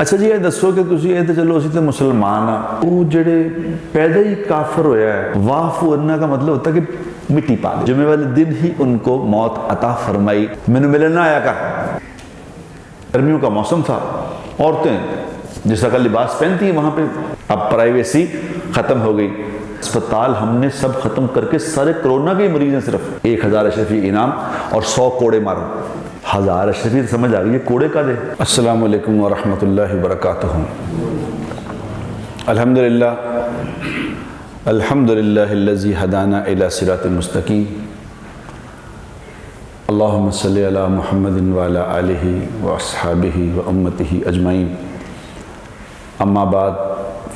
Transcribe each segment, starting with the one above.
اچھا جی، یہ دسو کہ تسی یہ تو چلو اسی تو مسلمان ہاں، وہ جڑے پیدا ہی کافر ہویا ہے واعفو عنہ کا مطلب ہوتا ہے کہ مٹی پا دے، جمعے والے دن ہی ان کو موت عطا فرمائی، مینوں ملن نہ آیا کر۔ گرمیوں کا موسم تھا، عورتیں جس طرح کا لباس پہنتی ہیں وہاں پہ اب پرائیویسی ختم ہو گئی، اسپتال ہم نے سب ختم کر کے سارے کرونا کے مریض ہیں، صرف 1000 اشرفی انعام اور 100 کوڑے مارو۔ 1000 اشرفی سمجھ آ گئی ہے کوڑے کا دے۔ السلام علیکم ورحمۃ اللہ وبرکاتہ۔ الحمدللہ الذی ہدانا الی صراط مستقیم، اللہم صلی علی محمد وعلی آلہ واصحابہ وامتہ اجمعین، اما بعد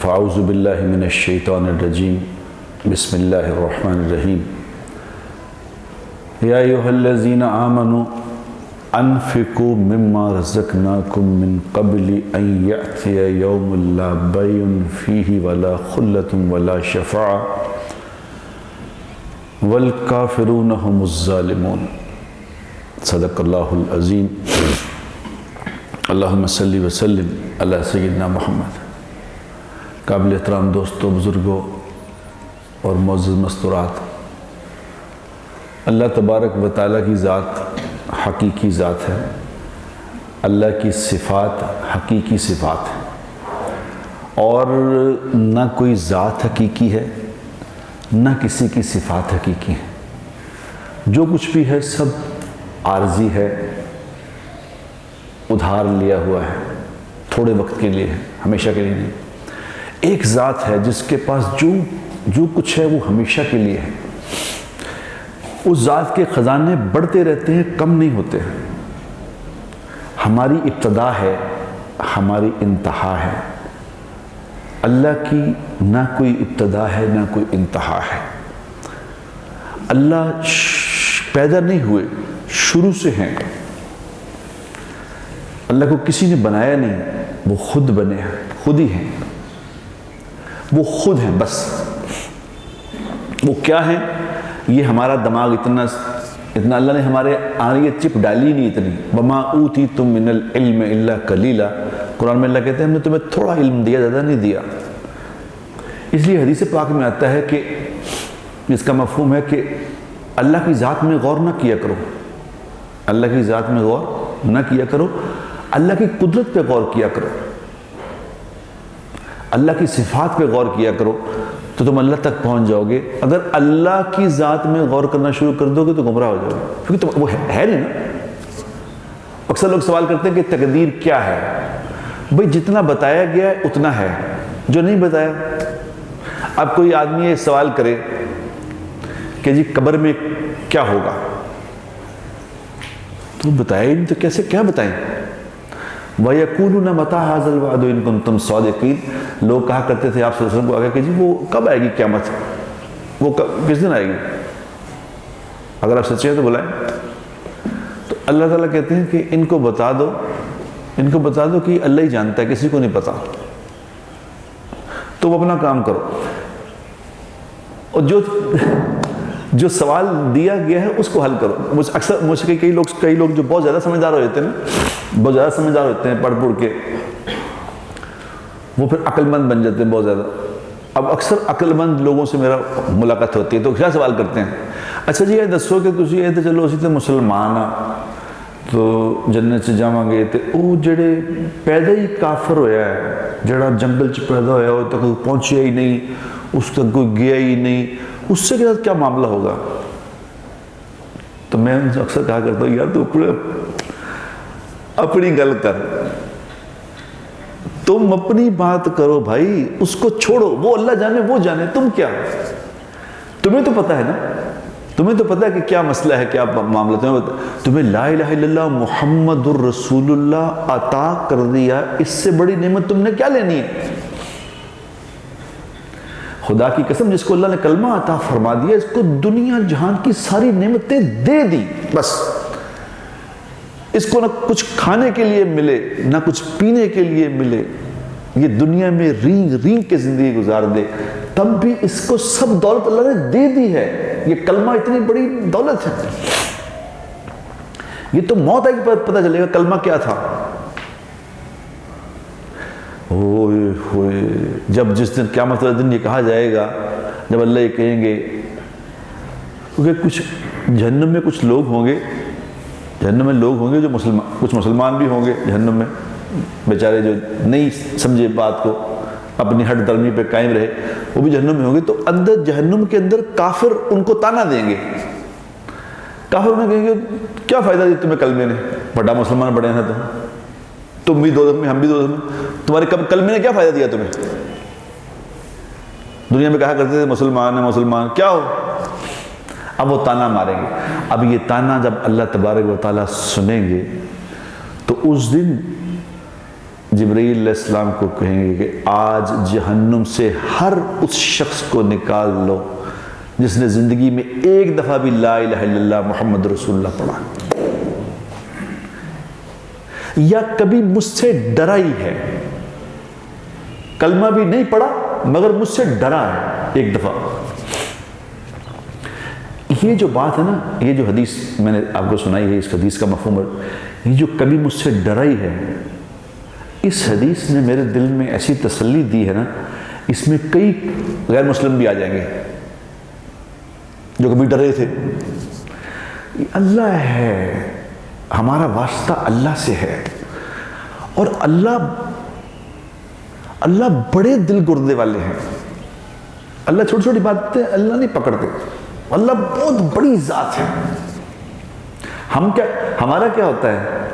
فاعوذ باللہ من الشیطان الرجیم، بسم اللہ الرحمن الرحیم۔ یا ایھا الذین آمنوا انفقوا مما رزقناکم من قبل ان یأتی یوم لا بیع فیہ ولا خلۃ ولا شفاعۃ والکافرون هم الظالمون۔ صدق اللہ العظیم۔ اللہم صلی وسلم علی سیدنا محمد۔ قابل احترام دوستوں، بزرگوں اور معزز مستورات، اللہ تبارک و تعالیٰ کی ذات حقیقی ذات ہے، اللہ کی صفات حقیقی صفات ہیں، اور نہ کوئی ذات حقیقی ہے نہ کسی کی صفات حقیقی ہیں۔ جو کچھ بھی ہے سب عارضی ہے، ادھار لیا ہوا ہے، تھوڑے وقت کے لیے ہے، ہمیشہ کے لیے نہیں۔ ایک ذات ہے جس کے پاس جو کچھ ہے وہ ہمیشہ کے لیے ہے۔ اس ذات کے خزانے بڑھتے رہتے ہیں، کم نہیں ہوتے ہیں۔ ہماری ابتدا ہے، ہماری انتہا ہے، اللہ کی نہ کوئی ابتدا ہے نہ کوئی انتہا ہے۔ اللہ پیدا نہیں ہوئے، شروع سے ہیں۔ اللہ کو کسی نے بنایا نہیں، وہ خود بنے ہیں، خود ہی ہیں، وہ خود ہیں بس۔ وہ کیا ہیں؟ یہ ہمارا دماغ اتنا اللہ نے ہمارے آنی چپ ڈالی نہیں اتنی۔ وَمَا أُوتِيتُم مِّنَ الْعِلْمِ إِلَّا قَلِيلًا۔ قرآن میں اللہ کہتے ہیں ہم نے تمہیں تھوڑا علم دیا، زیادہ نہیں دیا۔ اس لیے حدیث پاک میں آتا ہے کہ جس کا مفہوم ہے کہ اللہ کی ذات میں غور نہ کیا کرو، اللہ کی ذات میں غور نہ کیا کرو، اللہ کی قدرت پہ غور کیا کرو، اللہ کی صفات پہ غور کیا کرو، تو تم اللہ تک پہنچ جاؤ گے۔ اگر اللہ کی ذات میں غور کرنا شروع کر دو گے تو گمراہ ہو جاؤ گے، کیونکہ تو وہ ہے نہیں نا۔ اکثر لوگ سوال کرتے ہیں کہ تقدیر کیا ہے؟ بھئی جتنا بتایا گیا ہے اتنا ہے، جو نہیں بتایا۔ اب کوئی آدمی یہ سوال کرے کہ جی قبر میں کیا ہوگا، تو بتایا ہی نہیں، تو کیسے کیا بتائیں؟ وَيَقُولُونَ مَتَىٰ هَٰذَا الْوَعْدُ إِن كُنتُمْ صَادِقِينَ۔ لوگ کہا کرتے تھے آپ صلی اللہ علیہ وسلم کو آگے کہ جی وہ کب آئے گی قیامت، وہ کس دن آئے گی، اگر آپ سچے ہیں تو بلائیں۔ تو اللہ تعالیٰ کہتے ہیں کہ ان کو بتا دو، ان کو بتا دو کہ اللہ ہی جانتا ہے، کسی کو نہیں پتا، تو وہ اپنا کام کرو، اور جو سوال دیا گیا ہے اس کو حل کرو۔ اکثر مجھ سے کئی لوگ جو بہت زیادہ سمجھدار ہوتے ہیں نا، بہت زیادہ سمجھدار ہوتے ہیں، پڑھ کے وہ پھر عقل مند بن جاتے ہیں بہت زیادہ۔ اب اکثر عقل مند لوگوں سے میرا ملاقات ہوتی ہے تو کیا سوال کرتے ہیں؟ اچھا جی، یہ دسو کہ تسی یہ تو چلو اسی تو مسلمان ہاں تو جنت سے جاواں گے، تے وہ جڑے پیدا ہی کافر ہویا ہے، جڑا جنگل چ پیدا ہویا ہو تک پہنچیا ہی نہیں، اس تک کوئی گیا ہی نہیں، اس سے کیا معاملہ ہوگا؟ تو میں ان سے اکثر کہا کرتا ہوں یار تو اپنی گل کر، تم اپنی بات کرو بھائی، اس کو چھوڑو، وہ اللہ جانے وہ جانے، تم کیا؟ تمہیں تو پتہ ہے نا، تمہیں تو پتہ ہے کہ کیا مسئلہ ہے، کیا معاملہ، تمہیں لا الہ الا اللہ محمد الرسول اللہ عطا کر دیا، اس سے بڑی نعمت تم نے کیا لینی ہے؟ خدا کی قسم، جس کو اللہ نے کلمہ عطا فرما دیا، اس کو دنیا جہان کی ساری نعمتیں دے دی، بس اس کو نہ کچھ کھانے کے لیے ملے نہ کچھ پینے کے لیے ملے، یہ دنیا میں رینگ رینگ کے زندگی گزار دے، تب بھی اس کو سب دولت اللہ نے دے دی ہے۔ یہ کلمہ اتنی بڑی دولت ہے، یہ تو موت آئی پتہ چلے گا کلمہ کیا تھا۔ ہوئے ہوئے جب جس دن قیامت والے دن یہ کہا جائے گا، جب اللہ یہ کہیں گے، کیونکہ کچھ جہنم میں کچھ لوگ ہوں گے، جہنم میں لوگ ہوں گے جو کچھ مسلمان بھی ہوں گے جہنم میں، بیچارے جو نہیں سمجھے بات کو، اپنی ہٹ درمی پہ قائم رہے، وہ بھی جہنم میں ہوں گے۔ تو اندر جہنم کے اندر کافر ان کو تانا دیں گے، کافر انہیں کہیں گے کیا فائدہ دیا تمہیں کلمے نے، بڑا مسلمان بڑے ہیں تم بھی دوزخ میں، ہم بھی دوزخ میں، تمہارے کلمے نے کیا فائدہ دیا تمہیں؟ دنیا میں کہا کرتے تھے مسلمان ہیں مسلمان، کیا ہو؟ اب وہ تانا ماریں گے۔ اب یہ تانا جب اللہ تبارک و تعالیٰ سنیں گے تو اس دن جبرائیل علیہ السلام کو کہیں گے کہ آج جہنم سے ہر اس شخص کو نکال لو جس نے زندگی میں ایک دفعہ بھی لا الہ الا اللہ محمد رسول اللہ پڑھا، یا کبھی مجھ سے ڈرا ہی ہے، کلمہ بھی نہیں پڑھا مگر مجھ سے ڈرا ہے ایک دفعہ۔ یہ جو بات ہے نا، یہ جو حدیث میں نے آپ کو سنائی ہے، اس حدیث کا مفہوم ہے، یہ جو کبھی مجھ سے ڈرا ہی ہے، اس حدیث نے میرے دل میں ایسی تسلی دی ہے نا، اس میں کئی غیر مسلم بھی آ جائیں گے جو کبھی ڈرے تھے۔ اللہ ہے، ہمارا واسطہ اللہ سے ہے، اور اللہ بڑے دل گردے والے ہیں۔ اللہ چھوٹی چھوٹی باتیں اللہ نہیں پکڑتے، اللہ بہت بڑی ذات ہے۔ ہمارا کیا ہوتا ہے،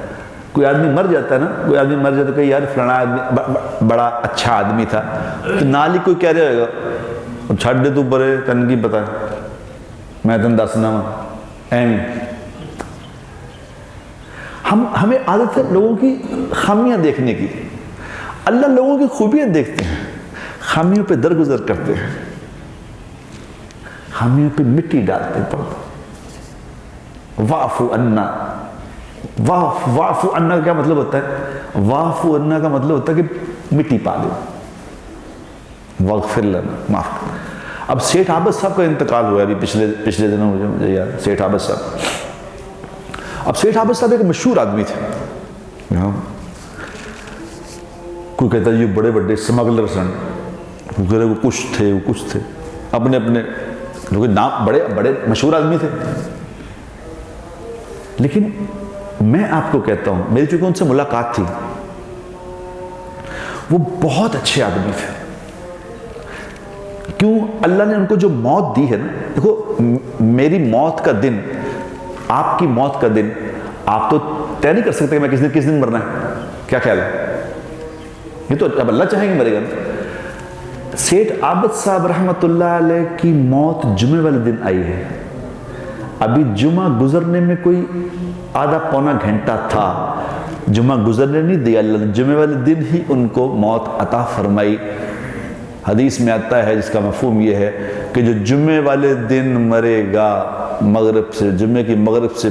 کوئی آدمی مر جاتا ہے نا، کوئی آدمی مر جاتا ہے کہ یار فلانا آدمی بڑا اچھا آدمی تھا، تو نال ہی کوئی کہہ رہے ہوگا چھڑ دے تو برے تن کی پتا میں تن دسنا وا ایویں۔ ہمیں عادت ہے لوگوں کی خامیاں دیکھنے کی، اللہ لوگوں کی خوبیاں دیکھتے ہیں، خامیوں پہ درگزر کرتے ہیں، خامیوں پہ مٹی ڈالتے ہیں۔ واعفو عنا، واعفو عنا کا کیا مطلب ہوتا ہے؟ واعفو عنا کا مطلب ہوتا ہے کہ مٹی پا دو، واغفر لنا، معاف کر۔ اب سیٹھ عابد صاحب کا انتقال ہوا ہے ابھی پچھلے دنوں، مجھے یاد، سیٹھ عابد صاحب۔ اب سیٹھ عابد صاحب ایک مشہور آدمی تھے، کوئی کہتا ہے یہ بڑے بڑے سمگلر سن، کوئی کہتا ہے وہ کچھ تھے، اپنے نام بڑے مشہور آدمی تھے۔ لیکن میں آپ کو کہتا ہوں، میری چونکہ ان سے ملاقات تھی، وہ بہت اچھے آدمی تھے۔ کیوں؟ اللہ نے ان کو جو موت دی ہے نا، دیکھو میری موت کا دن، آپ کی موت کا دن آپ تو طے نہیں کر سکتے کہ میں کس دن مرنا ہے، کیا خیال ہے؟ یہ تو اب اللہ چاہیں گے مرے گا نا۔ سیٹھ عابد صاحب رحمۃ اللہ علیہ کی موت جمعے والے دن آئی ہے، ابھی جمعہ گزرنے میں کوئی آدھا پونا گھنٹہ تھا، جمعہ گزرنے نہیں دیا اللہ نے، جمعے والے دن ہی ان کو موت عطا فرمائی۔ حدیث میں آتا ہے جس کا مفہوم یہ ہے کہ جو جمعے والے دن مرے گا، مغرب سے، جمعے کی مغرب سے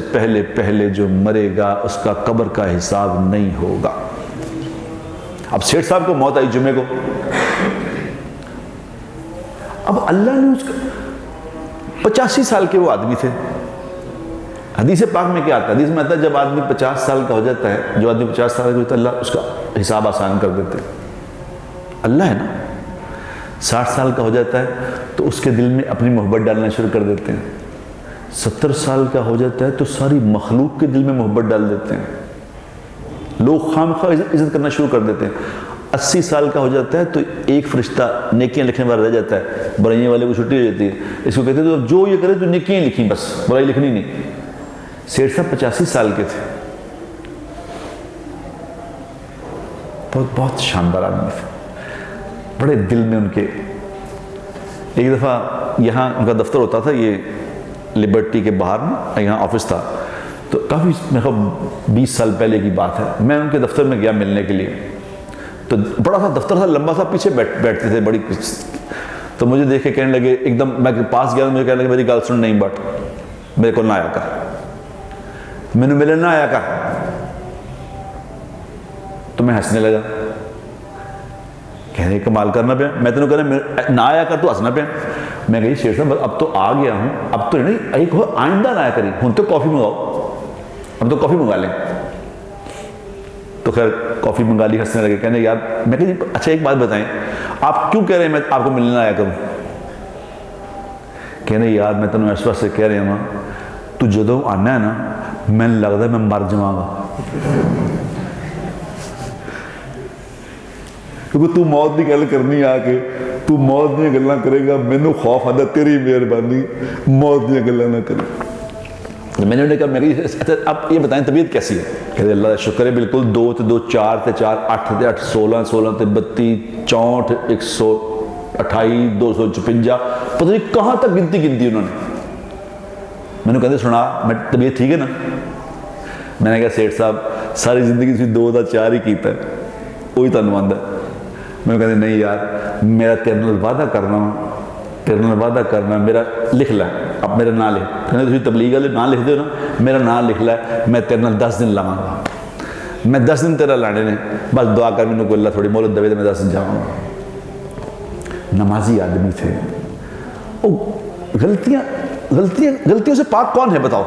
پہلے جو مرے گا اس کا قبر کا حساب نہیں ہوگا۔ اب سیٹھ صاحب کو موت آئی جمعے کو، اب اللہ نے اس کا 85 سال کے وہ آدمی تھے۔ حدیث پاک میں کیا آتا ہے؟ حدیث میں آتا ہے جب آدمی 50 سال کا ہو جاتا ہے، جو آدمی 50 سال کا ہوتا ہے اللہ اس کا حساب آسان کر دیتے ہیں۔ اللہ ہے نا، 60 سال کا ہو جاتا ہے تو اس کے دل میں اپنی محبت ڈالنا شروع کر دیتے ہیں، 70 سال کا ہو جاتا ہے تو ساری مخلوق کے دل میں محبت ڈال دیتے ہیں، لوگ خواہ عزت کرنا شروع کر دیتے ہیں۔ 80 سال کا ہو جاتا ہے تو ایک فرشتہ نیکیاں لکھنے والا رہ جاتا ہے، برائیاں والے کو چھٹی ہو جاتی ہے، اس کو کہتے ہیں تو جو یہ کرے تو نیکیاں لکھیں، بس برائی لکھنی نہیں۔ سیٹھ صاحب 85 سال کے تھے، بہت شاندار آدمی تھے، بڑے دل میں ان کے۔ ایک دفعہ یہاں ان کا دفتر ہوتا تھا، یہ لبرٹی کے باہر میں یہاں آفس تھا، تو کافی میرے خیال 20 سال پہلے کی بات ہے، میں ان کے دفتر میں گیا ملنے کے لیے، تو بڑا سا دفتر تھا، لمبا سا، پیچھے بیٹھتے تھے بڑی، تو مجھے دیکھ کے کہنے لگے، ایک دم میں پاس گیا، مجھے کہنے لگے میری گل سن نہیں بٹ میرے کو نہ آیا کر، مینوں ملن نہ آیا کر۔ تو میں ہنسنے لگا، کہہ رہے کمال کرنا پیا، میں تینوں کہنا نہ آیا کر تو ہنسنا پیا۔ میں کہی شیر صاحب اب تو آ گیا ہوں، اب تو نہیں، ایک آئندہ نہ آیا کری، ہوں تو کافی منگاؤ، اب تو کافی منگا لیں۔ تو خیر کافی منگا لی, ہنسنے لگے, کہنے یار, میں کہ اچھا ایک بات بتائیں, آپ کیوں کہہ رہے ہیں میں آپ کو ملنے آیا کروں؟ کہنے یار میں تمہیں اس واسطے کہہ رہا ہوں, تو جدوں آنا ہے نا میں لگتا ہے میں مر جاواں گا, کیونکہ تو موت کی گل کرنی آ کے, تو موت دیا گلاں کرے گا, مینوں خوف آتا تیری مہربانی موت دیا گلاں نہ کرے. میں نے انہیں کہا میری اچھا آپ یہ بتائیں طبیعت کیسی ہے؟ کہتے اللہ کا شکر ہے بالکل, 2 تے 2 4 تے 4 8 تے 8 16 16 تے 32 64 128 256, پتہ نہیں کہاں تک گنتی انہوں نے. میں نے کہتے سنا میں طبیعت ٹھیک ہے نا؟ میں نے کہا سیٹھ صاحب ساری زندگی تھی 2 دا 4 ہی کیتا ہے, وہی تنوں آندا ہے. میں کہتے نہیں یار میرا تیرے نال وعدہ کرنا, تیرے نال وعدہ کرنا, میرا لکھ لے, اب میرا نام لکھ, کہنے تھی تبلیغ والے نام لکھ دے نا, میرا نام لکھ لے, میں تیرے نال 10 دن لاواں گا, میں 10 دن تیرا لانے نے, بس دعا کر مینوں کوئی اللہ تھوڑی مہلت دے تو میں 10 دن جاواں گا. نمازی آدمی تھے وہ. غلطیوں سے پاک کون ہے بتاؤ؟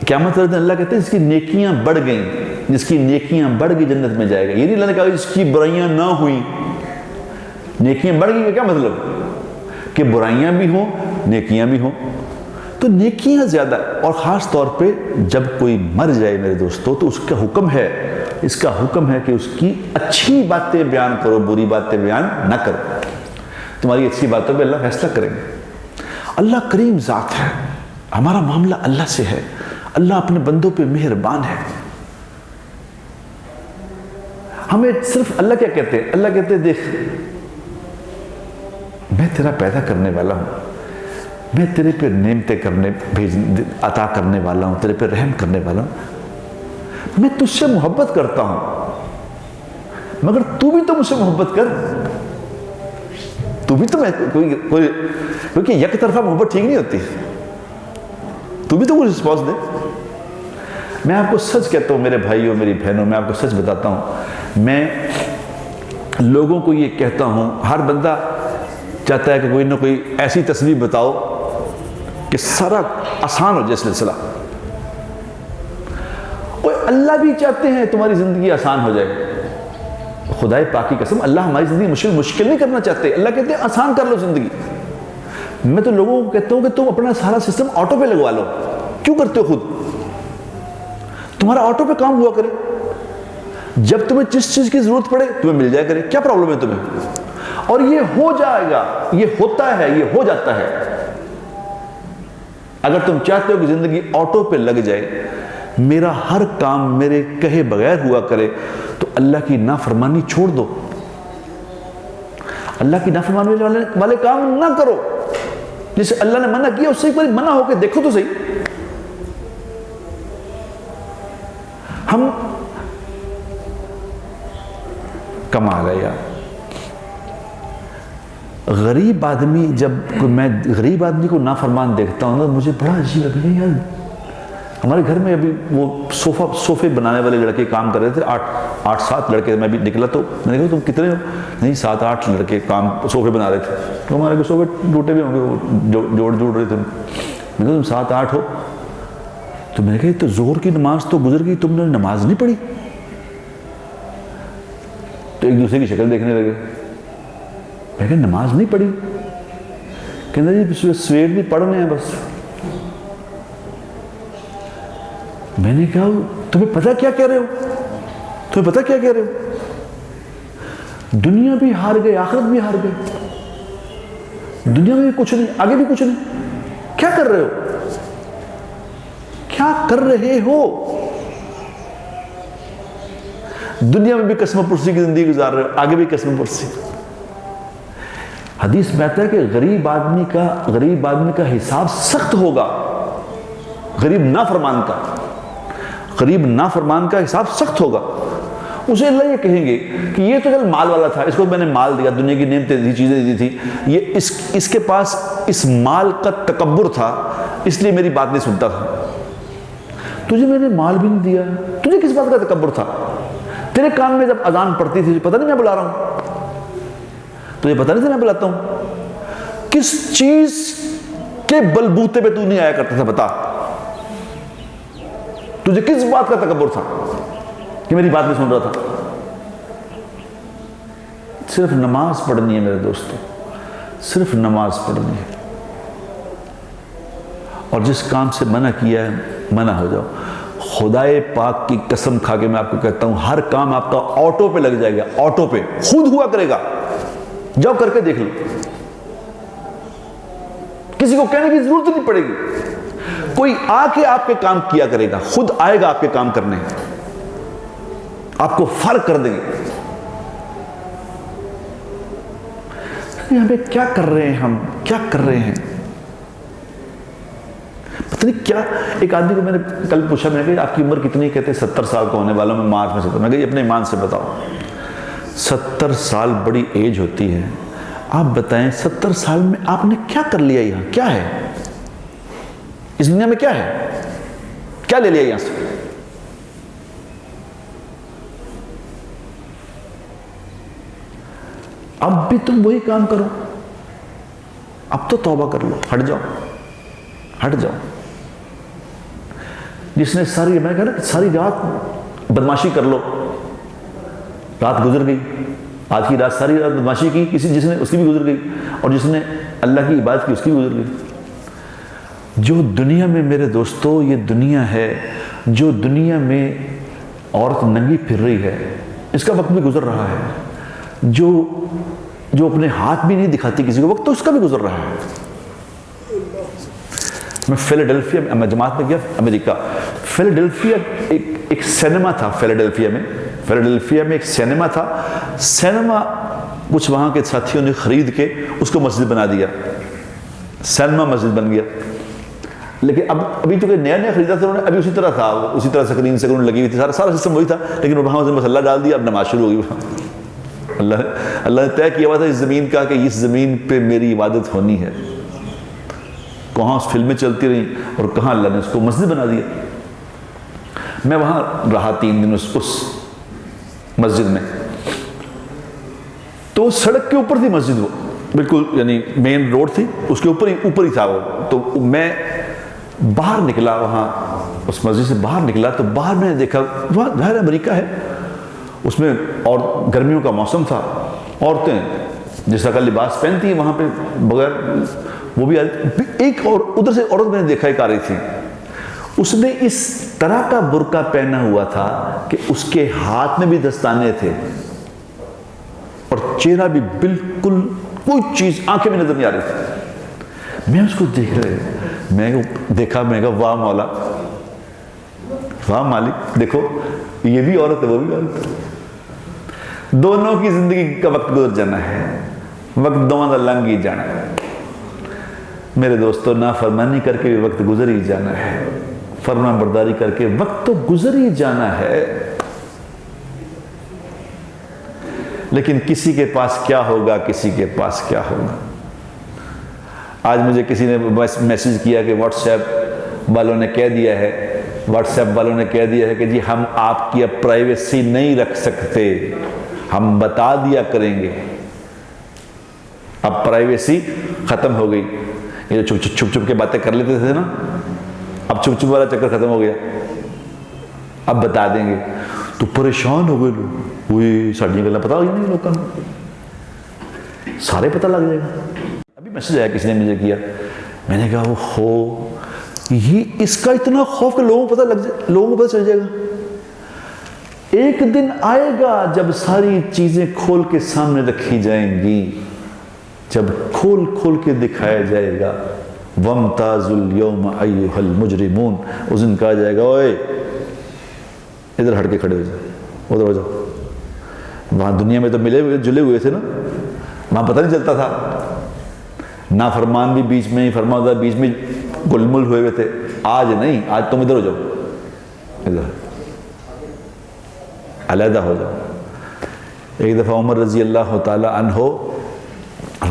قیامت والے دن اللہ کہتے ہیں جس کی نیکیاں بڑھ گئیں, جس کی نیکیاں بڑھ گئی جنت میں جائے گا. یہ نہیں اللہ نے کہا جس کی برائیاں نہ ہوئیں, نیکیاں بڑھ گئی, کیا مطلب کہ برائیاں بھی ہوں نیکیاں بھی ہوں. تو نیکیاں زیادہ, اور خاص طور پہ جب کوئی مر جائے میرے دوستو تو اس کا حکم ہے, اس کا حکم ہے کہ اس کی اچھی باتیں بیان کرو, بری باتیں بیان نہ کرو. تمہاری اچھی باتوں پہ اللہ فیصلہ کریں گے. اللہ کریم ذات ہے, ہمارا معاملہ اللہ سے ہے, اللہ اپنے بندوں پہ مہربان ہے. ہمیں صرف اللہ کیا کہتے ہیں؟ اللہ کہتے ہیں دیکھ میں تیرا پیدا کرنے والا ہوں, میں تیرے پہ نعمتیں عطا کرنے والا ہوں, تیرے پہ رحم کرنے والا ہوں, میں تجھ سے محبت کرتا ہوں, مگر تو بھی تو مجھ سے محبت کر, تو بھی تو میں کیونکہ یک طرفہ محبت ٹھیک نہیں ہوتی, تو بھی تو کچھ رسپانس دے. میں آپ کو سچ کہتا ہوں میرے بھائیوں میری بہنوں, میں آپ کو سچ بتاتا ہوں, میں لوگوں کو یہ کہتا ہوں, ہر بندہ چاہتا ہے کہ کوئی نہ کوئی ایسی تصویر بتاؤ کہ سارا آسان ہو جائے سلسلہ. اور اللہ بھی چاہتے ہیں تمہاری زندگی آسان ہو جائے, خدائے پاک کی قسم اللہ ہماری زندگی مشکل نہیں کرنا چاہتے, اللہ کہتے ہیں آسان کر لو زندگی. میں تو لوگوں کو کہتا ہوں کہ تم اپنا سارا سسٹم آٹو پہ لگوا لو. کیوں کرتے ہو خود؟ تمہارا آٹو پہ کام ہوا کرے, جب تمہیں جس چیز کی ضرورت پڑے تمہیں مل جائے کرے, کیا پرابلم ہے تمہیں؟ اور یہ ہو جائے گا, یہ ہوتا ہے, یہ ہو جاتا ہے. اگر تم چاہتے ہو کہ زندگی آٹو پہ لگ جائے, میرا ہر کام میرے کہے بغیر ہوا کرے, تو اللہ کی نافرمانی چھوڑ دو, اللہ کی نافرمانی والے کام نہ کرو. جسے اللہ نے منع کیا اس سے ایک بار منع ہو کے دیکھو تو صحیح. ہم کمال ہے یار. غریب آدمی, جب میں غریب آدمی کو نافرمان دیکھتا ہوں نا مجھے بڑا عجیب لگتا ہے یار. ہمارے گھر میں ابھی وہ صوفے بنانے والے لڑکے کام کر رہے تھے, 8-7 لڑکے. میں بھی نکلا تو میں نے کہا تم کتنے ہو؟ نہیں 7-8 لڑکے کام صوفے بنا رہے تھے. تو ہمارے کو صوفے ٹوٹے بھی ہوں گے, وہ جوڑ رہے تھے. میں نے کہا تم 7-8 ہو؟ تو میں نے کہا تو ظہر کی نماز تو گزر گئی, تم نے نماز نہیں پڑھی؟ تو ایک دوسرے کی شکل دیکھنے لگے. میں کہا نماز نہیں پڑھی؟ کہنا جی سویر بھی پڑھنے ہیں بس. میں نے کہا تمہیں پتہ کیا کہہ رہے ہو؟ تمہیں پتہ کیا کہہ رہے ہو؟ دنیا بھی ہار گئے, آخرت بھی ہار گئے. دنیا میں بھی کچھ نہیں, آگے بھی کچھ نہیں. کیا کر رہے ہو؟ کیا کر رہے ہو؟ دنیا میں بھی قسم پرسی کی زندگی گزار رہے ہو, آگے بھی قسم پرسی. حدیث میں آتا ہے کہ غریب آدمی کا حساب سخت ہوگا. غریب نافرمان کا حساب سخت ہوگا. اسے اللہ یہ کہیں گے کہ یہ تو چل مال والا تھا, اس کو میں نے مال دیا, دنیا کی نعمتیں دی, چیزیں دی تھی, یہ اس کے پاس اس مال کا تکبر تھا, اس لیے میری بات نہیں سنتا تھا. تجھے میں نے مال بھی نہیں دیا, تجھے کس بات کا تکبر تھا؟ تیرے کان میں جب اذان پڑتی تھی پتہ نہیں میں بلا رہا ہوں, تجھے پتہ نہیں تھا میں بلاتا ہوں؟ کس چیز کے بلبوتے پہ تو نہیں آیا کرتا تھا؟ بتا, تجھے کس بات کا تکبر تھا؟ کہ میری بات نہیں سن رہا تھا؟ صرف نماز پڑھنی ہے میرے دوستوں، صرف نماز پڑھنی ہے، اور جس کام سے منع کیا ہے منع ہو جاؤ۔ خدائے پاک کی قسم کھا کے میں آپ کو کہتا ہوں، ہر کام آپ کا آٹو پہ لگ جائے گا، آٹو پہ خود ہوا کرے گا۔ جاؤ کر کے دیکھ لو، کسی کو کہنے کی ضرورت نہیں پڑے گی، کوئی آ کے آپ کے کام کیا کرے گا، خود آئے گا آپ کے کام کرنے، آپ کو فرق کر دیں گے۔ ہمیں کیا کر رہے ہیں، ہم کیا کر رہے ہیں، پتہ نہیں کیا۔ ایک آدمی کو میں نے کل پوچھا، میں نے کہا آپ کی عمر کتنی؟ کہتے 70 سال کا ہونے والا ہوں میں مارچ میں سے۔ میں نے کہا اپنے ایمان سے بتاؤ، 70 سال بڑی ایج ہوتی ہے، آپ بتائیں 70 سال میں آپ نے کیا کر لیا؟ یہاں کیا ہے، اس دنیا میں کیا ہے، کیا لے لیا یہاں سے؟ اب بھی تم وہی کام کرو، اب تو توبہ کر لو، ہٹ جاؤ، ہٹ جاؤ۔ جس نے ساری، میں نے کہا نا ساری رات بدماشی کر لو، رات گزر گئی، آج کی رات ساری رات بدماشی کی کسی، جس نے اس کی بھی گزر گئی، اور جس نے اللہ کی عبادت کی اس کی بھی گزر گئی۔ جو دنیا میں میرے دوستو یہ دنیا ہے، جو دنیا میں عورت ننگی پھر رہی ہے، اس کا وقت بھی گزر رہا ہے۔ جو اپنے ہاتھ بھی نہیں دکھاتی کسی کو، وقت تو اس کا بھی گزر رہا ہے۔ میں فیلاڈیلفیا میں جماعت میں گیا، امریکہ، فیلاڈیلفیا ایک سینما تھا، فیلاڈیلفیا میں ایک سینما تھا، سینما کچھ وہاں کے ساتھیوں نے خرید کے اس کو مسجد بنا دیا، سینما مسجد بن گیا۔ لیکن ابھی تو کہ نیا خریدا تھا انہوں نے، ابھی اسی طرح تھا، اسی طرح سکرین لگی ہوئی تھی، سارا سسٹم وہی تھا، لیکن وہاں مسلح ڈال دیا، اب نماز شروع ہو گئی وہاں۔ اللہ نے طے کیا ہوا تھا اس زمین کا کہ اس زمین پہ میری عبادت ہونی ہے۔ کہاں فلمیں چلتی رہیں اور کہاں اللہ نے اس کو مسجد بنا دیا۔ میں وہاں رہا 3 دن اس مسجد میں، تو سڑک کے اوپر تھی مسجد، وہ بالکل یعنی مین روڈ تھی، اس کے اوپر ہی تھا وہ۔ تو میں باہر نکلا، وہاں اس مسجد سے باہر نکلا تو باہر میں نے دیکھا، وہاں ظاہر امریکہ ہے، اس میں اور گرمیوں کا موسم تھا، عورتیں جیسا کا لباس پہنتی ہیں وہاں پہ بغیر وہ بھی ایک، اور ادھر سے عورت میں نے دیکھا ایک آ رہی تھی، اس نے اس طرح کا برقع پہنا ہوا تھا کہ اس کے ہاتھ میں بھی دستانے تھے اور چہرہ بھی بالکل کوئی چیز آنکھیں میں نظر نہیں آ رہی تھی۔ میں اس کو دیکھ رہے، میں دیکھا، میں کہا واہ مولا، واہ مالک، دیکھو یہ بھی عورت ہے وہ بھی عورت ہے، دونوں کی زندگی کا وقت گزر جانا ہے، وقت دونوں کا لنگ ہی جانا ہے میرے دوستو۔ نافرمانی کر کے بھی وقت گزر ہی جانا ہے، فرما برداری کر کے وقت تو گزر ہی جانا ہے، لیکن کسی کے پاس کیا ہوگا، کسی کے پاس کیا ہوگا۔ آج مجھے کسی نے میسیج کیا کہ واٹس ایپ والوں نے کہہ دیا ہے کہ جی ہم آپ کی اب پرائیویسی نہیں رکھ سکتے، ہم بتا دیا کریں گے، اب پرائیویسی ختم ہو گئی۔ یہ جو چھپ کے باتیں کر لیتے تھے نا، اب چھپ والا چکر ختم ہو گیا، اب بتا دیں گے۔ تو پریشان ہو گئے لوگ، وہی ساڑھیاں گلیں پتا ہوئی نہیں، لوگوں کو سارے پتہ لگ جائے گا۔ ابھی میسیج آیا کسی نے مجھے کیا، میں نے کہا وہ ہو یہ اس کا اتنا خوف کہ لوگوں کو پتہ چل جائے گا۔ ایک دن آئے گا جب ساری چیزیں کھول کے سامنے رکھی جائیں گی، جب کھول کے دکھایا جائے گا، وَامْتَازُوا الْيَوْمَ أَيُّهَا الْمُجْرِمُونَ، اس دن کہا جائے گا اوئے ادھر ہٹ کے کھڑے ہو جاؤ، ادھر ہو جاؤ۔ وہاں دنیا میں تو ملے ہوئے جلے ہوئے تھے نا، وہاں پتہ نہیں چلتا تھا، نافرمان بھی بیچ میں، فرماندار بیچ میں گل مل ہوئے تھے۔ آج نہیں، آج تم ادھر ہو جاؤ، ادھر علیحدہ ہو جاؤ۔ ایک دفعہ عمر رضی اللہ تعالی عنہ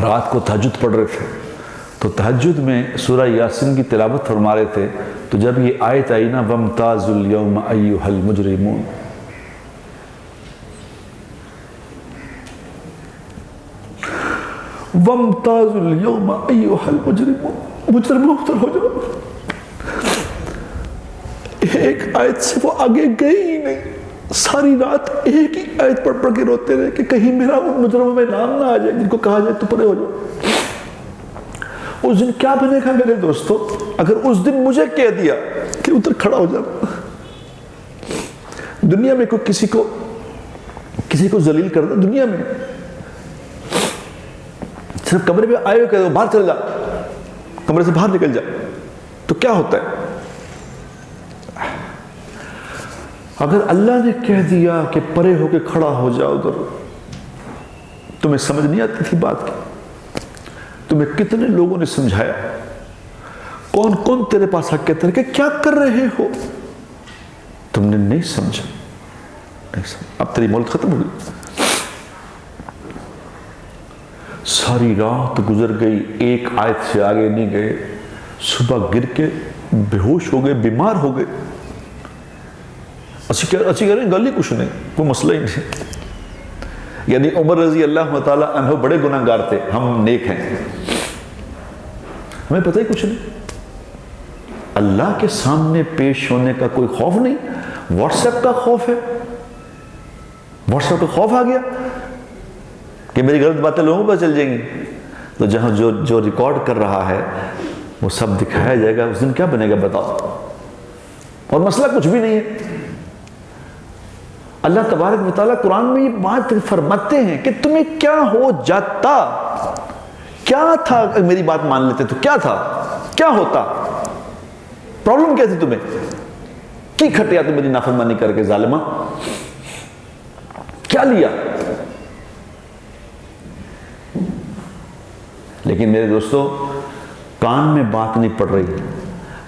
رات کو تہجد پڑھ رہے تھے، تو تہجد میں سورہ یاسین کی تلاوت فرما رہے تھے، تو جب یہ آیت آئی نا وَامْتَازُوا الْيَوْمَ أَيُّهَا الْمُجْرِمُونَ، وَامْتَازُوا الْيَوْمَ أَيُّهَا الْمُجْرِمُونَ، مجرموں ادھر ہو جاؤ۔ ایک آیت سے وہ آگے گئے ہی نہیں، ساری رات ایک ہی آیت پڑھ پڑھ کے روتے رہے کہ کہیں میرا ان مجرموں میں نام نہ آ جائے جن کو کہا جائے تو پرے ہو جاؤ۔ اس دن کیا بنے گا میرے دوستو اگر اس دن مجھے کہہ دیا کہ ادھر کھڑا ہو جانا۔ دنیا میں کوئی کسی کو ذلیل کرنا، دنیا میں صرف کمرے میں آئے ہوئے کہہ دو باہر چل جا، کمرے سے باہر نکل جا، تو کیا ہوتا ہے؟ اگر اللہ نے کہہ دیا کہ پرے ہو کے کھڑا ہو جاؤ ادھر، تمہیں سمجھ نہیں آتی تھی بات کی؟ تمہیں کتنے لوگوں نے سمجھایا، کون کون تیرے پاس آ کے کہتے کہ کیا کر رہے ہو، تم نے نہیں سمجھا۔ اب تیری مولت ختم ہو گئی، ساری رات گزر گئی، ایک آیت سے آگے نہیں گئے، صبح گر کے بے ہوش ہو گئے، بیمار ہو گئے۔ اچھی کہہ رہے ہیں گل ہی کچھ نہیں، کوئی مسئلہ ہی نہیں۔ یعنی عمر رضی اللہ تعالیٰ عنہ بڑے گناہ گار تھے، ہم نیک ہیں، ہمیں پتہ ہی کچھ نہیں۔ اللہ کے سامنے پیش ہونے کا کوئی خوف نہیں، واٹس ایپ کا خوف ہے، واٹس ایپ کا خوف آ گیا کہ میری غلط باتیں لوگوں پر چل جائیں گی، تو جہاں جو ریکارڈ کر رہا ہے وہ سب دکھایا جائے گا، اس دن کیا بنے گا بتاؤ؟ اور مسئلہ کچھ بھی نہیں ہے۔ اللہ تبارک و تعالیٰ قرآن میں یہ بات فرماتے ہیں کہ تمہیں کیا ہو جاتا، کیا تھا اگر میری بات مان لیتے تو کیا تھا، کیا ہوتا، پرابلم کیا تھی تمہیں، کی کھٹیا تم میری نافرمانی کر کے ظالمہ، کیا لیا؟ لیکن میرے دوستو کان میں بات نہیں پڑ رہی،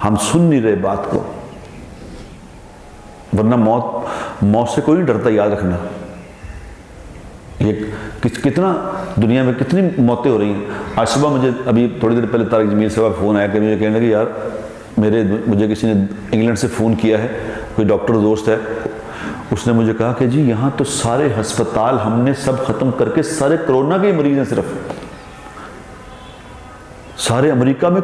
ہم سن نہیں رہے بات کو، ورنہ موت سے کوئی نہیں ڈرتا، یاد رکھنا۔ یہ کتنا دنیا میں کتنی موتیں ہو رہی ہیں۔ آج صبح مجھے ابھی تھوڑی دیر پہلے طارق جمیل صاحب کا فون آیا کہ مجھے کہنے لگے یار مجھے کسی نے انگلینڈ سے فون کیا ہے، کوئی ڈاکٹر دوست ہے، اس نے مجھے کہا کہ جی یہاں تو سارے ہسپتال ہم نے سب ختم کر کے سارے کرونا کے مریض ہیں، صرف سارے امریکہ میں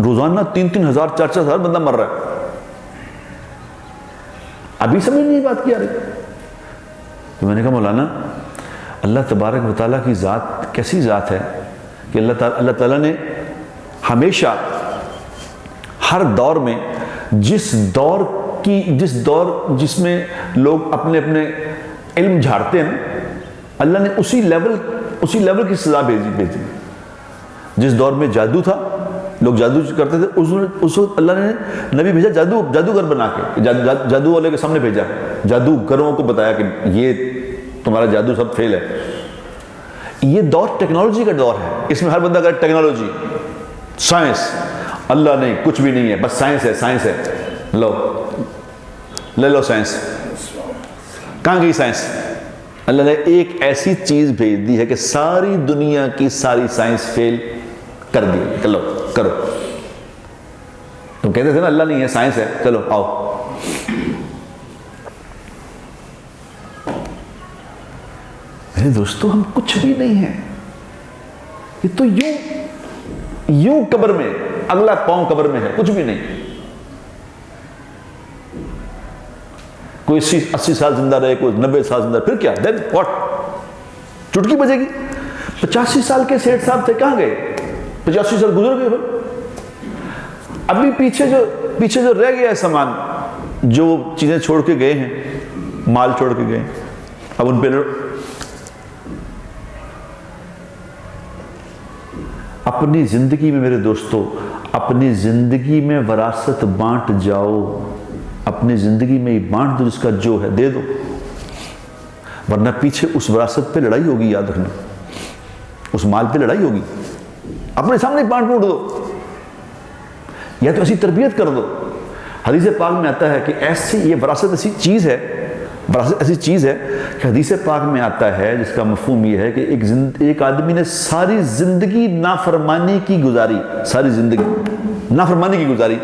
روزانہ 3-3 ہزار 4-4 ہزار بندہ مر رہا ہے۔ ابھی سمجھ نہیں بات کی آ رہی۔ تو میں نے کہا مولانا اللہ تبارک و تعالیٰ کی ذات کیسی ذات ہے کہ اللہ تعالیٰ نے ہمیشہ ہر دور میں جس میں لوگ اپنے علم جھاڑتے ہیں، اللہ نے اسی لیول کی سزا بھیجی۔ جس دور میں جادو تھا، لوگ جادو کرتے تھے، اس وقت اللہ نے نبی بھیجا جادوگر بنا کے، جادو والے کے سامنے بھیجا، جادوگروں کو بتایا کہ یہ تمہارا جادو سب فیل ہے۔ یہ دور ٹیکنالوجی کا دور ہے، اس میں ہر بندہ کا ٹیکنالوجی، سائنس، اللہ نہیں، کچھ بھی نہیں ہے، بس سائنس ہے، لے لو سائنس۔ کہاں گئی سائنس؟ اللہ نے ایک ایسی چیز بھیج دی ہے کہ ساری دنیا کی ساری سائنس فیل کر دی، چلو کرو۔ تم کہتے تھے نا اللہ نہیں ہے، سائنس ہے، چلو آؤ۔ میرے دوستو ہم کچھ بھی نہیں ہیں، یہ تو یوں قبر میں، اگلا پاؤں قبر میں ہے، کچھ بھی نہیں۔ کوئی 80 سال زندہ رہے، کوئی 90 سال زندہ، پھر کیا؟ دین واٹ؟ چٹکی بجے گی۔ 85 سال کے سیٹھ صاحب تھے، کہاں گئے؟ 85 سال گزر گئے۔ ابھی پیچھے جو رہ گیا ہے سامان، جو چیزیں چھوڑ کے گئے ہیں، مال چھوڑ کے گئے، اب ان پہ اپنی زندگی میں، میرے دوستو اپنی زندگی میں وراثت بانٹ جاؤ، اپنی زندگی میں بانٹ دو، جس کا جو ہے دے دو، ورنہ پیچھے اس وراثت پہ لڑائی ہوگی، یاد رکھنا، اس مال پہ لڑائی ہوگی۔ اپنے سامنے بانٹ دو، یا تو ایسی تربیت کر دو۔ حدیث پاک میں آتا ہے کہ یہ وراثت ایسی چیز ہے کہ حدیث پاک میں آتا ہے جس کا مفہوم یہ ہے کہ ایک آدمی نے ساری زندگی نافرمانی کی گزاری،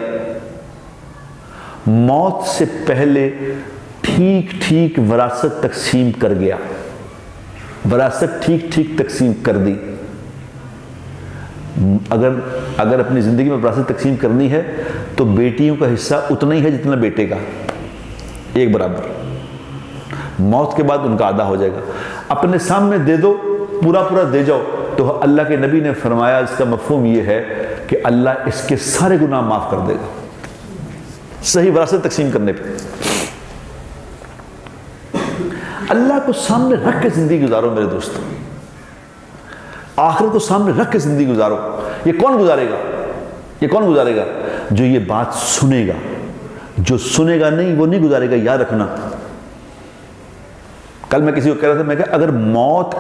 موت سے پہلے ٹھیک وراثت تقسیم کر گیا، وراثت ٹھیک تقسیم کر دی۔ اگر اپنی زندگی میں وراثت تقسیم کرنی ہے تو بیٹیوں کا حصہ اتنا ہی ہے جتنا بیٹے کا، ایک برابر۔ موت کے بعد ان کا ادا ہو جائے گا. اپنے سامنے دے دو, پورا پورا دے جاؤ, تو اللہ کے نبی نے فرمایا اس کا مفہوم یہ ہے کہ اللہ اس کے سارے گناہ معاف کر دے گا, صحیح وراثت تقسیم کرنے پہ. اللہ کو سامنے رکھ کے زندگی گزارو میرے دوستو, آخرت کو سامنے رکھ کے زندگی گزارو. یہ کون گزارے گا؟ یہ کون گزارے گا؟ جو یہ بات سنے گا. جو سنے گا نہیں وہ نہیں گزارے گا, یاد رکھنا. کل میں کسی کو کہہ رہا تھا, میں کہا اگر موت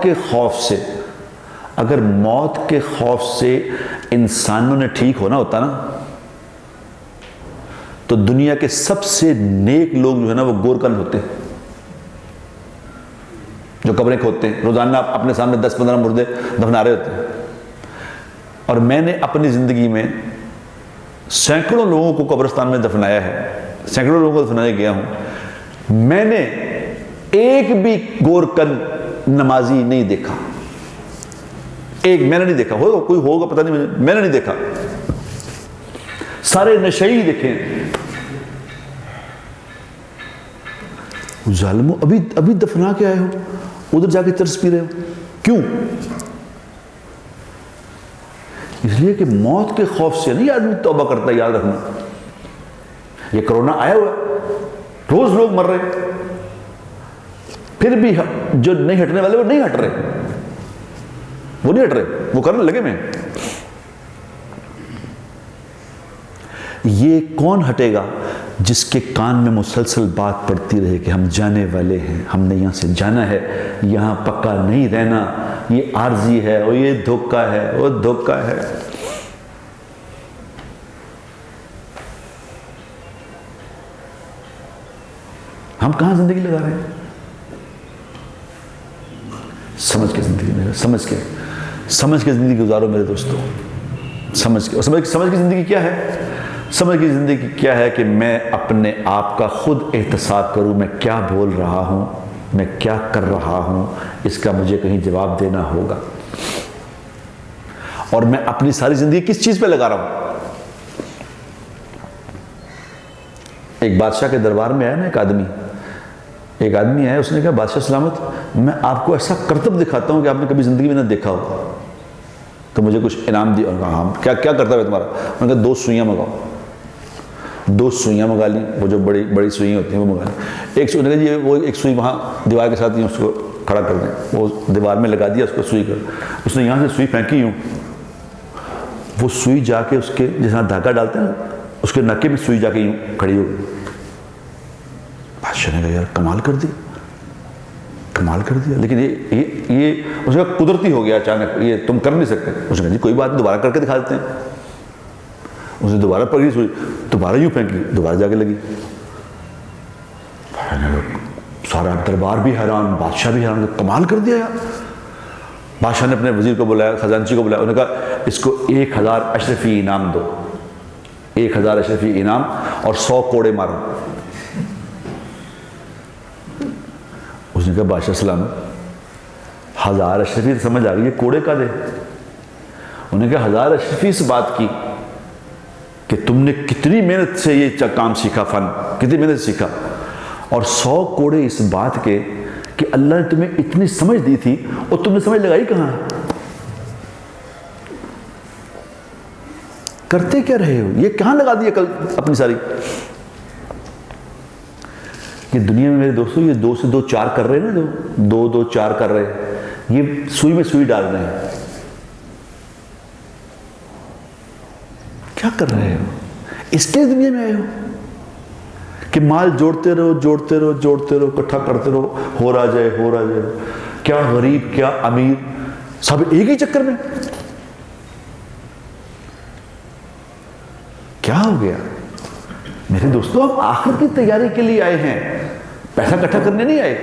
کے خوف سے انسانوں نے ٹھیک ہونا ہوتا نا, تو دنیا کے سب سے نیک لوگ جو ہے نا وہ گورکن ہوتے ہیں, جو قبریں کھودتے ہیں, روزانہ اپنے سامنے 10-15 مردے دفنا رہے ہوتے ہیں. اور میں نے اپنی زندگی میں سینکڑوں لوگوں کو قبرستان میں دفنایا ہے, سینکڑوں لوگوں کو دفنانے گیا ہوں. میں نے ایک بھی گورکن نمازی نہیں دیکھا, ایک میں نے نہیں دیکھا. ہوگا کوئی ہوگا پتہ نہیں, میں نے نہیں دیکھا. سارے نشئی دیکھیں. ظالموں, ابھی دفنا کے آئے ہو, ادھر جا کے چرس پی رہے ہو, کیوں؟ اس لیے کہ موت کے خوف سے نہیں آدمی توبہ کرتا. یاد رکھنا, یہ کرونا آیا ہوا ہے, روز لوگ مر رہے, پھر بھی جو نہیں ہٹنے والے وہ نہیں ہٹ رہے, وہ کرنے لگے میں. یہ کون ہٹے گا؟ جس کے کان میں مسلسل بات پڑتی رہے کہ ہم جانے والے ہیں, ہم نے یہاں سے جانا ہے, یہاں پکا نہیں رہنا, یہ عارضی ہے, اور یہ دھوکہ ہے, وہ دھوکہ ہے. ہم کہاں زندگی لگا رہے ہیں؟ سمجھ کے زندگی میں, سمجھ کے زندگی گزارو میرے دوستو. سمجھ کے زندگی کیا ہے؟ سمجھ کی زندگی کیا ہے کہ میں اپنے آپ کا خود احتساب کروں. میں کیا بول رہا ہوں, میں کیا کر رہا ہوں, اس کا مجھے کہیں جواب دینا ہوگا. اور میں اپنی ساری زندگی کس چیز پہ لگا رہا ہوں؟ ایک بادشاہ کے دربار میں آیا نا ایک آدمی آیا, اس نے کہا بادشاہ سلامت, میں آپ کو ایسا کرتب دکھاتا ہوں کہ آپ نے کبھی زندگی میں نہ دیکھا ہو, تو مجھے کچھ انعام دی. کیا کرتا ہے تمہارا؟ انہوں نے کہا 2 سوئیاں منگاؤ. 2 سوئیاں منگا لی, وہ جو بڑی سوئیاں ہوتی ہیں وہ منگا لی. ایک سوئی, وہ ایک سوئی وہاں دیوار کے ساتھ اس کو کھڑا کر دیں, وہ دیوار میں لگا دیا اس کو سوئی کر. اس نے یہاں سے سوئی پھینکی ہوں, وہ سوئی جا کے اس کے جیسا دھاگا ڈالتے ہیں اس کے نکے میں سوئی جا کے یوں کھڑی ہو گئی. بادشاہ نے کہا یار کمال کر دیا, لیکن یہ اس کا قدرتی ہو گیا اچانک, یہ تم کر نہیں سکتے. اس نے کہا جی کوئی بات نہیں, دوبارہ کر کے دکھا دیتے ہیں. اس نے دوبارہ پکڑی سوئی, دوبارہ یوں پھینکی, دوبارہ جا کے لگی. سارا دربار بھی حیران, بادشاہ بھی حیران, کمال کر دیا یار. بادشاہ نے اپنے وزیر کو بلایا, خزانچی کو بلایا, انہوں نے کہا اس کو 1000 اشرفی انعام دو, 1000 اشرفی انعام اور 100 کوڑے مارو. اس نے کہا بادشاہ سلام 1000 اشرفی سمجھ آ گئی, یہ کوڑے کا دے. انہوں نے کہا 1000 اشرفی اس بات کی کہ تم نے کتنی محنت سے یہ کام سیکھا, فن کتنی محنت سے سیکھا, اور 100 کوڑے اس بات کے کہ اللہ نے تمہیں اتنی سمجھ دی تھی اور تم نے سمجھ لگائی کہاں ہے؟ کرتے کیا رہے ہو, یہ کہاں لگا دیا کل اپنی ساری. یہ دنیا میں میرے دوستوں یہ 2 سے 2 4 کر رہے ہیں نا, 2 4 کر رہے ہیں, یہ سوئی میں سوئی ڈال رہے ہیں. کیا کر رہے ہو؟ اس کے دنیا میں آئے ہو کہ مال جوڑتے رہو, اکٹھا کرتے رہو, ہو رہا جائے. کیا غریب کیا امیر, سب ایک ہی چکر میں. کیا ہو گیا میرے دوستوں؟ ہم آخرت کی تیاری کے لیے آئے ہیں, پیسہ اکٹھا کرنے نہیں آئے.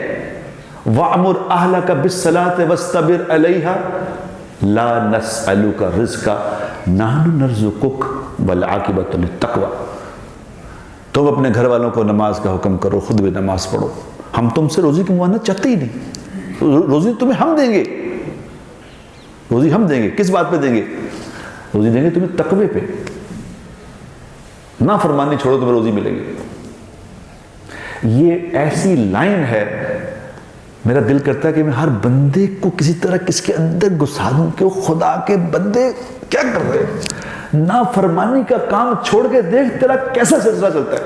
وَأْمُرْ أَهْلَكَ بِالصَّلَاةِ وَاسْتَبِرْ عَلَيْهَا لَا نَسْأَلُكَ رِزْقًا نَحْنُ نَرْزُقُكَ وَالْعَاقِبَةُ لِلتَّقْوَىٰ. تم اپنے گھر والوں کو نماز کا حکم کرو, خود بھی نماز پڑھو. ہم تم سے روزی کی معاونت چاہتے ہی نہیں. روزی تمہیں ہم دیں گے, روزی ہم دیں گے. کس بات پہ دیں گے؟ روزی دیں گے تمہیں تقوی پہ. نافرمانی چھوڑو تمہیں روزی ملے گی. یہ ایسی لائن ہے میرا دل کرتا ہے کہ میں ہر بندے کو کسی طرح کس کے اندر گھسا دوں کہ وہ خدا کے بندے کیا کرتے ہیں، نافرمانی کا کام چھوڑ کے دیکھ تیرا کیسا سلسلہ چلتا ہے۔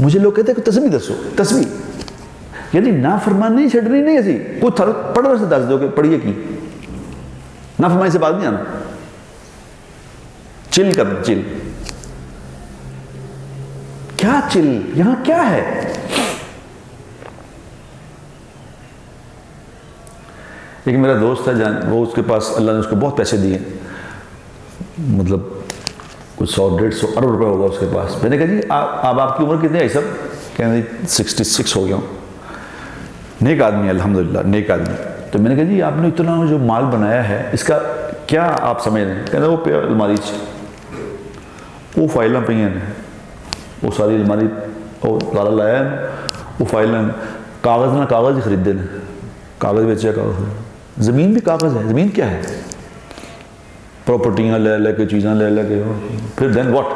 مجھے لوگ کہتے ہیں کہ تسبیح دسو، تسبیح یعنی نافرمانی چھڑنی نہیں ایسی، کوئی پڑھنے سے دس دو کہ پڑھیے کی، نافرمانی سے بات نہیں آنا، چل کر چل، کیا چل یہاں کیا ہے؟ ایک میرا دوست ہے جان، وہ اس کے پاس اللہ نے اس کو بہت پیسے دیے، مطلب کچھ 100-150 ارب روپے ہوگا اس کے پاس۔ میں نے کہا جی اب آپ کی عمر کتنی ہے سب؟ کہنے 66 ہو گیا ہوں۔ نیک آدمی الحمدللہ، نیک آدمی۔ تو میں نے کہا جی آپ نے اتنا جو مال بنایا ہے اس کا کیا آپ سمجھ رہے ہیں؟ کہنے وہ پہ الماری وہ فائلاں پہ ہیں، وہ ساری الماری وہ تالا لایا ہے، وہ فائلاں کاغذ نہ کاغذ ہی خریدے نے، کاغذ بیچے کاغذ، زمین بھی کاغذ ہے، زمین کیا ہے؟ پراپرٹیاں لے لے کے چیزاں لے لے کے، پھر دین واٹ؟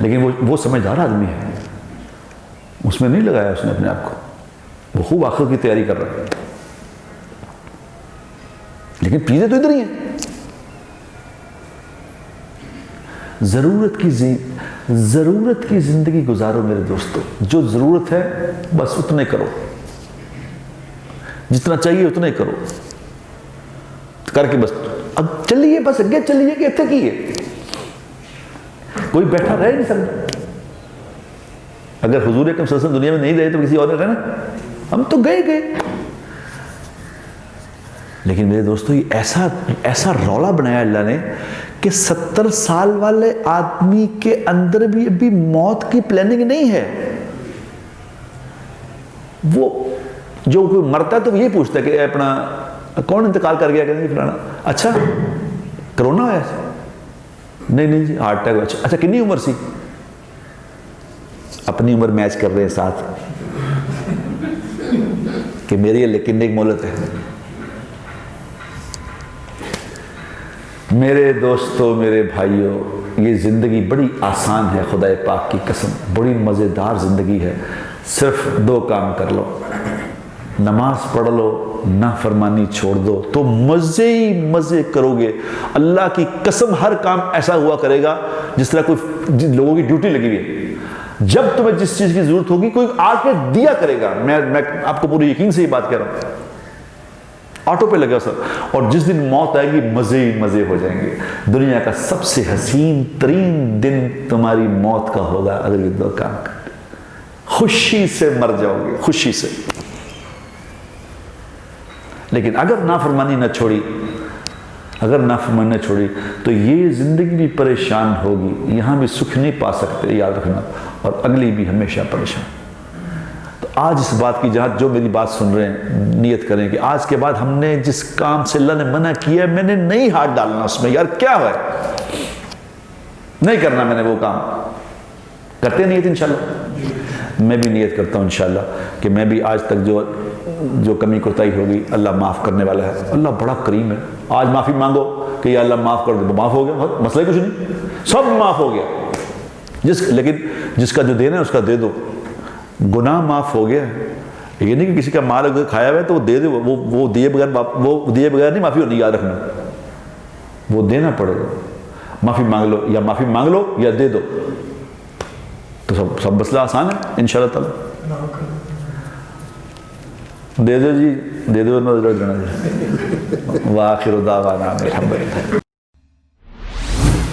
لیکن وہ سمجھدار آدمی ہے، اس میں نہیں لگایا اس نے اپنے آپ کو، وہ خوب آخرت کی تیاری کر رہا ہے، لیکن چیزیں تو ادھر ہی ہیں۔ ضرورت کی زندگی گزارو میرے دوستو، جو ضرورت ہے بس اتنے کرو، جتنا چاہیے اتنے کرو، کر کے بس اب چلیے، بس اگے چلیے کہ اتنے کی ہے، کوئی بیٹھا رہ نہیں سکتا۔ اگر حضور اکرم صلی اللہ علیہ وسلم دنیا میں نہیں رہے تو کسی اور نے رہنا، ہم تو گئے۔ لیکن میرے دوستو یہ ایسا رولا بنایا اللہ نے کہ 70 سال والے آدمی کے اندر بھی ابھی موت کی پلاننگ نہیں ہے۔ وہ جو کوئی مرتا ہے تو یہ پوچھتا ہے کہ اپنا کون انتقال کر گیا، کہتے ہیں فلانا، اچھا کرونا ہوا ہے؟ نہیں جی ہارٹ اٹیک۔ اچھا کنی عمر سی؟ اپنی عمر میچ کر رہے ہیں ساتھ کہ میری لیکن ایک مولت ہے۔ میرے دوستو، میرے بھائیوں، یہ زندگی بڑی آسان ہے، خدا پاک کی قسم بڑی مزیدار زندگی ہے۔ صرف 2 کام کر لو، نماز پڑھ لو، نافرمانی چھوڑ دو، تو مزے ہی مزے کرو گے۔ اللہ کی قسم ہر کام ایسا ہوا کرے گا جس طرح کوئی لوگوں کی ڈیوٹی لگی ہوئی ہے۔ جب تمہیں جس چیز کی ضرورت ہوگی کوئی آ کے دیا کرے گا۔ میں آپ کو پوری یقین سے یہ بات کہہ رہا ہوں، آٹو پہ لگا سر، اور جس دن موت آئے گی مزے ہی مزے ہو جائیں گے۔ دنیا کا سب سے حسین ترین دن تمہاری موت کا ہوگا اگر یہ 2 کام کرتے، خوشی سے مر جاؤ گے، خوشی سے۔ لیکن اگر نافرمانی نہ چھوڑی، تو یہ زندگی بھی پریشان ہوگی، یہاں بھی سکھ نہیں پا سکتے، یاد رکھنا، اور اگلی بھی ہمیشہ پریشان۔ تو آج اس بات کی جہاں جو میری بات سن رہے ہیں نیت کریں کہ آج کے بعد ہم نے جس کام سے اللہ نے منع کیا ہے میں نے نہیں ہاتھ ڈالنا اس میں، یار کیا ہوا ہے، نہیں کرنا میں نے وہ کام۔ کرتے نیت انشاءاللہ؟ میں بھی نیت کرتا ہوں انشاءاللہ کہ میں بھی آج تک جو کمی کوتاہی ہوگی اللہ معاف کرنے والا ہے۔ اللہ بڑا کریم ہے، آج معافی مانگو کہ یا اللہ معاف کر دے، معاف ہو گیا، مسئلہ کچھ نہیں، سب معاف ہو گیا۔ لیکن جس کا جو دینا ہے اس کا دے دو، گناہ معاف ہو گیا ہے۔ یہ نہیں کہ کسی کا مال اگر کھایا ہوا ہے تو وہ دے دے، وہ دیے بغیر نہیں معافی ہونی، یاد رکھنا، وہ دینا پڑے گا۔ معافی مانگ لو، یا معافی مانگ لو یا دے دو، تو سب مسئلہ آسان ہے انشاءاللہ تعالی۔ دے دو جی، دے دو، وآخر دعوانا الحمدللہ۔